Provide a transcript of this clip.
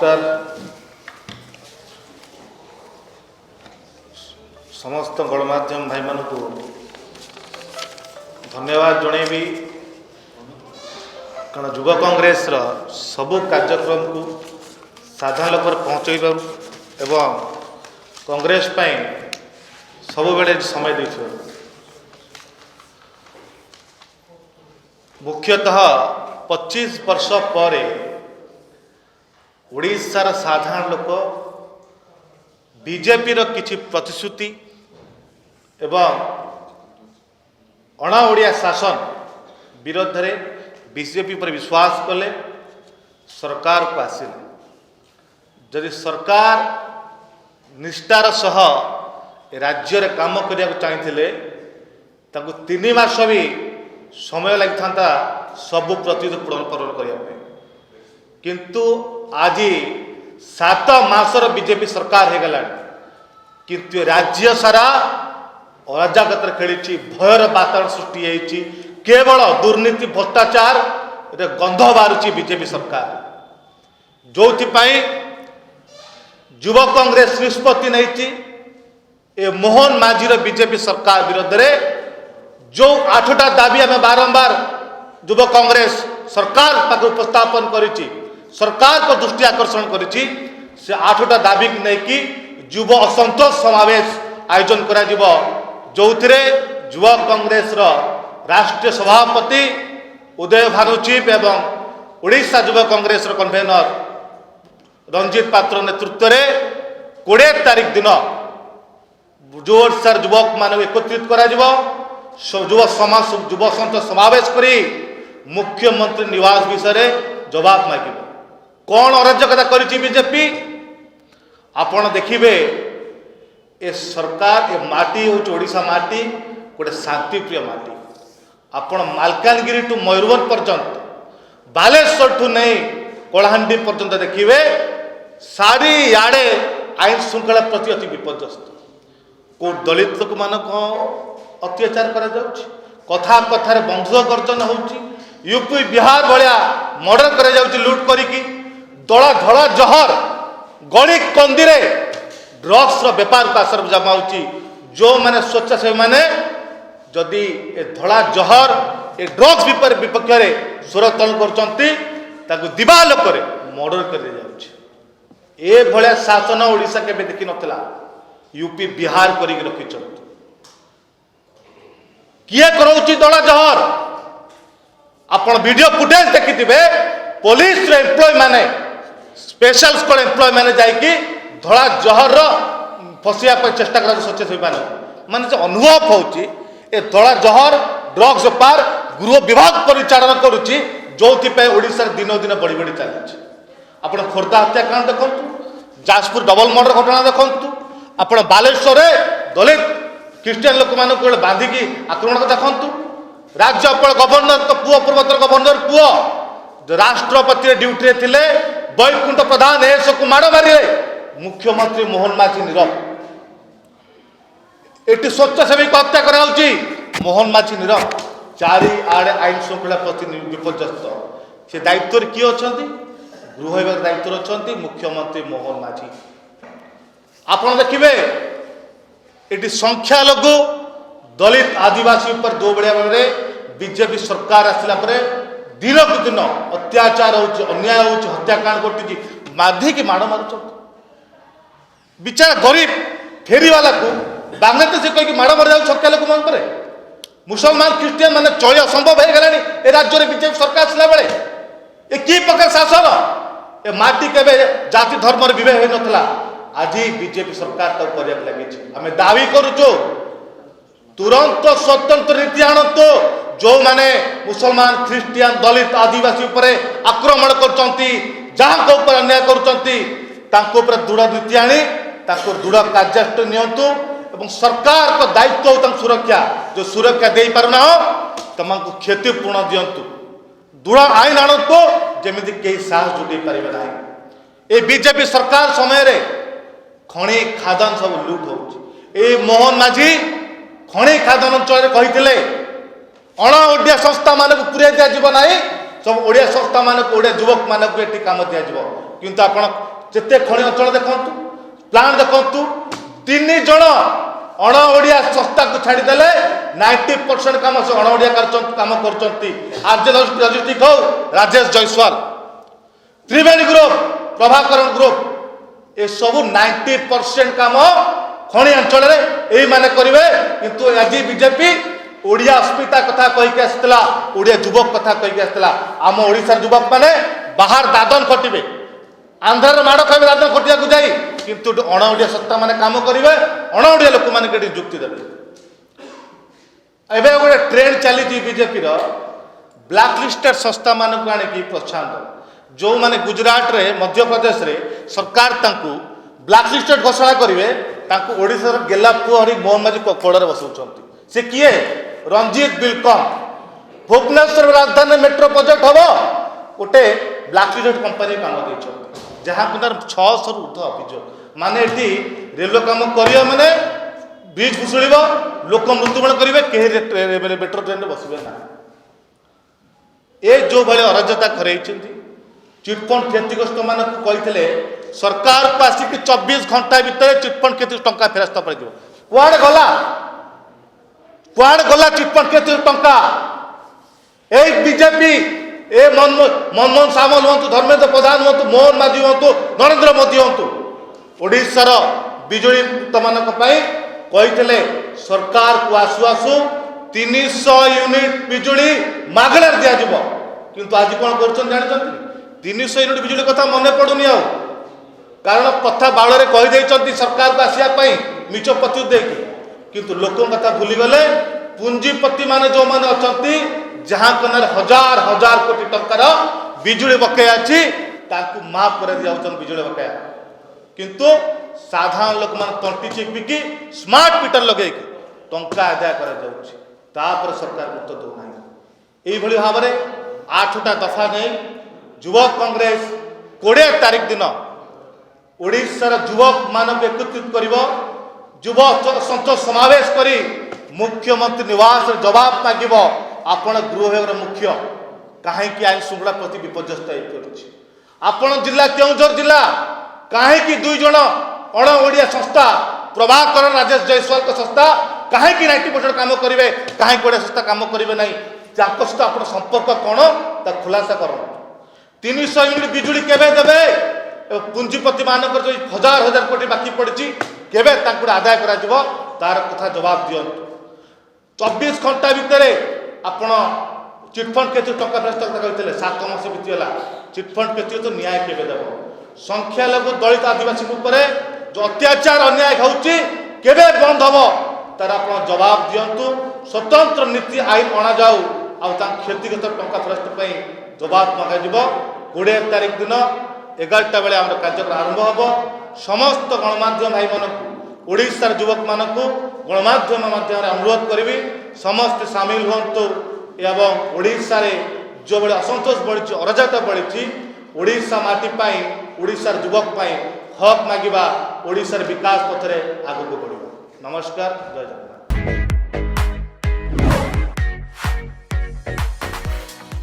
नमस्कार समस्त गणमाध्यम भाई मान को धन्यवाद जनइबी कारण युवा कांग्रेस सबु कार्यक्रम को साधारण लोक पहुँचेबार एवं कांग्रेस सब बेले समय दे मुख्यतः 25 वर्ष पर ओडिशार साधारण लोक बीजेपी किछि प्रतिश्रुति एवं अणा ओडिया शासन विरोध रे बीजेपी पर विश्वास कले सरकार को आसिले जदि सरकार निष्ठार सह राज्य रे काम करिया चाहिए ताकु 3 मास भी समय लगी था सबु प्रतिनिधि पूरण करने किंतु आज 7 मासर बीजेपी सरकार हो गला किंतु राज्य सारा अराजकता खेली भयर वातावरण सृष्टि होती केवल दुर्नीति भ्रष्टाचार गंध बाहर बीजेपी सरकार जो युवा कांग्रेस निष्पत्ति नहीं ए मोहन माझीर बीजेपी सरकार विरोध में जो 8टा दाबी आम बारंबार युवा कांग्रेस सरकार पाक उपस्थापन करिछि सरकार को दृष्टि आकर्षण करिछि से 8टा दाबी नहीं युवा असंतोष समावेश आयोजन करा जिवो जोथिरे युवा कांग्रेस राष्ट्रीय सभापति उदय भानु चिप एवं ओडिशा युवा कांग्रेस कन्वेनर रंजित पात्र नेतृत्व में 20 तारीख दिन जोरसार युवक मान एकत्रित करा जिवो युवा संत समावेश करी मुख्यमंत्री निवास विषय जवाब मागिब कौन अराजकता करिछि बीजेपी आपण देखिबे ए सरकार ए माटी हो ओडिशा माटी गोटे शांतिप्रिय माटी आपण मालकानगिरी टू मयूरभंज पर्यंत बालेश्वर ठू नहीं कलाहांडी पर्यंत देखिबे सारी याडे आईन श्रृंखला प्रति अति विपर्यस्त को दलित लोक मान अत्याचार करा जाउछि कथा कथार बंधुक गर्जन होउछि यूपी बिहार भाया मर्डर करा जाउछि लूट करिकी दला धड़ा जहर गली कंदी रे ड्रग्स रो व्यापार का असर जमाउछि जो माने स्वेच्छासेवी माने जदि ए धड़ा जहर ए ड्रग्स विपक्ष रे स्वर तल करचंती ताकु दिवाल करे मर्डर कर जाउछि ए भलिया शासन ओडिशा केबे देखि नथला यूपी बिहार करी रखिछंती किए करोची दला जहर आपण वीडियो फुटेज देखिथिबे पुलिस रे एम्प्लॉय माने स्पेशल स्क्वाड एम्प्लॉय माने जाईकी धला जहर फसिया पर चेष्टा करा सचेत होई माने जे अनुभव होची ए धला जहर ड्रग्स व्यापार गृह विभाग परिचालन करूची जोथि पे ओडिसा दिन दिन बढ़ी बढ़ी चली आपण खोर्धा हत्याकांड देखंतु जाजपुर डबल मर्डर घटना देखंतु आपण बालेश्वर रे दलित क्रिश्चियन लोक मान को बांधिकी आक्रमण देखु राज्यपाल गवर्नर तो पुओ पूर्वोत्तर गवर्नर पुओ राष्ट्रपति ड्यूटी थे वैकुंठ प्रधान एस को माड़ मारे मुख्यमंत्री मोहन माझी नीरव एटी स्वेच्छासेवी को हत्या करा मोहन माझी नीरव चारिआड़े आईन श्रृंखला प्रति विपर्यस्त से दायित्व किए अच्छा गृह विभाग दायित्व अच्छा मुख्यमंत्री मोहन माझी आप देखिए ये संख्यालघु दलित आदिवासी पर जो भाया भाव में बीजेपी सरकार आसला दिन को दिन अत्याचार अन्याय हत्याकांड घटी बाधिकी माड़ मार विचार गरीब फेरीवाला को बांग्लादेश कहीं माड़ मार जाऊँ संख्यालघु मान मुसलमान क्रिश्चियन मान चली असंभव हो गलानी ए राज्य में बीजेपी सरकार आसला बेले ये कि प्रकार शासन ए माटी के जाति धर्म विभेद हो नाला आज बीजेपी सरकार तक कर लगी आम दावी करुचु तुरंत स्वतंत्र नीति आणतु जो माने मुसलमान ख्रीस्टियान दलित आदिवासी उपर आक्रमण कर अन्याय कर दृढ़ नीति आनी दृढ़ कार्यानुष्ठान नियंतु एवं सरकार को दायित्व हो सुरक्षा जो सुरक्षा दे पारना तुमको क्षतिपूर्ण दिंतु दृढ़ आईन आणतु जमी कहीं साहस जुटे पारे ना ये बीजेपी सरकार समय रे खणी खादान सब लुट हो मोहन माझी खणी खादान अंचल कही अण ओडिया संस्था मान पूरा दिज्व ना सब ओडिया संस्था मान ओडिया युवक मान कम दिज्व किंतु आपण जेते खଣି अंचल देखंतु प्लान देखंतु 3 जण अण ओडिया संस्था को छाड़ीदेले 90% काम से अण ओडिया काम करचंती आरजे लॉजिस्टिक हो राजेश जयसवाल त्रिवेणी ग्रुप प्रभाकरण ग्रुप ए सब 90% काम खणी अंचल यही माने करेंगे किंतु आज बीजेपी ओडिया अस्मिता कथा कहीकि आसला ओडिया युवक कथा कहीकि आसला आम ओडिशार युवक माने बाहर दादन खटिबे आंध्र माड़ खाइबे दादन खटिया को जाई किंतु अण ओडिया सत्ता माने काम करेंगे अण ओडिया लोक माने केटी जुक्ति देबे एबे गोटे ट्रेंड चली बीजेपी रो ब्लैक लिस्टेड संस्था मान को आने प्रोत्साहन दे जो माने गुजरात रे मध्य प्रदेश रे सरकार तांकू ब्लैक लिस्टेड घोषणा करेंगे तांकू ओडिशा रो गेलापु हरि मोहन माझी कोड़े बसौछंती से किए रंजीत बिलकम भुवनेश्वर राजधानी मेट्रो प्रोजेक्ट हम गोटे ब्लैक लिस्टेड कंपनी काम देछन जहाँ पुनर 600 ऊर्ध अभियोग माने एटी रेलवे काम करियो माने ब्रिज भुसुलिबो लोक मृत्युबरण करेंगे कहीं मेट्रो ट्रेन बसबे ना ए जो भाई अराजकता कराइछंती चिटफंड क्षतिग्रस्त मान कहते सरकार को आसिक 24 घंटा भितर चिटफंड क्षति टंका फेरस्त पड़ कुआड़े गला चिटफंड क्षति टंका ए बीजेपी ए मनमोहन सामल हूँ धर्मेंद्र प्रधान हूँ मोहन माझी हूँ नरेंद्र मोदी हूँ ओडिशार बिजुली मान कहते सरकार को आसु आसु 300 यूनिट बिजुली मागणा दिज्व किंतु आज कौन कर 300 यूनिट बिजुली कथा मन पड़ुनी आ कारण कथा बाड़े कहीदे सरकार को आसवाई मिच प्रत्युत देकी किंतु लोक कथा भूलीगले पुंजीपति मान जो मैंने अच्छा जहाँ कनार हजार हजार कोटी टंकार बिजुली बकेया अच्छी माफ कर बिजुली बकेया किंतु साधारण लोक मान तंटी चिपिकी स्मार्ट मीटर लगे टंका आदाय कर सरकार गुरुत्व दौना यही भाव में 8टा दफा नहीं युवक कांग्रेस 20 तारीख दिन ओडिशार युवक मानक एकत्रित कर युवक संसद समावेश करी मुख्यमंत्री निवास जवाब मागिब आपण गृह विभाग मुख्य कहीं आईन श्रृंखला प्रति विपर्यस्त आपण जिला केउझर जिला कहीं 2 जण अण ओडिया संस्था प्रभाकरण राजेश जयसवाल संस्था कहीं 90% काम करेंगे कहीं ओडिया संस्था काम करेंगे ना सहित आप संपर्क कौन ता खुलासा कर 300 यूनिट बिजुली केबे देबे पुंजीपति मानक जो हजार हजार कोटी बाकी पड़ी केबे आदाय करा तार कथा जवाब दियंतु 24 घंटा भितर आपण चिटफंड केते टंका फेरस्त कहते 7 मास बीतीगला चिटफंड केते तो न्याय केबे देव संख्यालघु दलित आदिवासी ऊपर जो अत्याचार अन्याय होउची केबे बंद हबो तार आपण जवाब दियंतु स्वतंत्र नीति आईन अणा जाऊ आ क्षतिगत टंका फेरस्त पई जवाब मागा 20 तारीख दिन 11टा बेले आम कार्यक्रम आरंभ हम समस्त गणमाध्यम भाई मानक ओडिशार युवक मानक गणमाध्यम माध्यम अनुरोध करी समस्त सामिल हूँ एवं ओडिशा रे जो बड़े असंतोष बढ़ी अराजकता बढ़ी ओडिशा माटी पाई ओडिशार युवक पाई हक मागिबा ओडिशार विकास पथरे आगक बढ़िबा। नमस्कार, जय जगन्नाथ।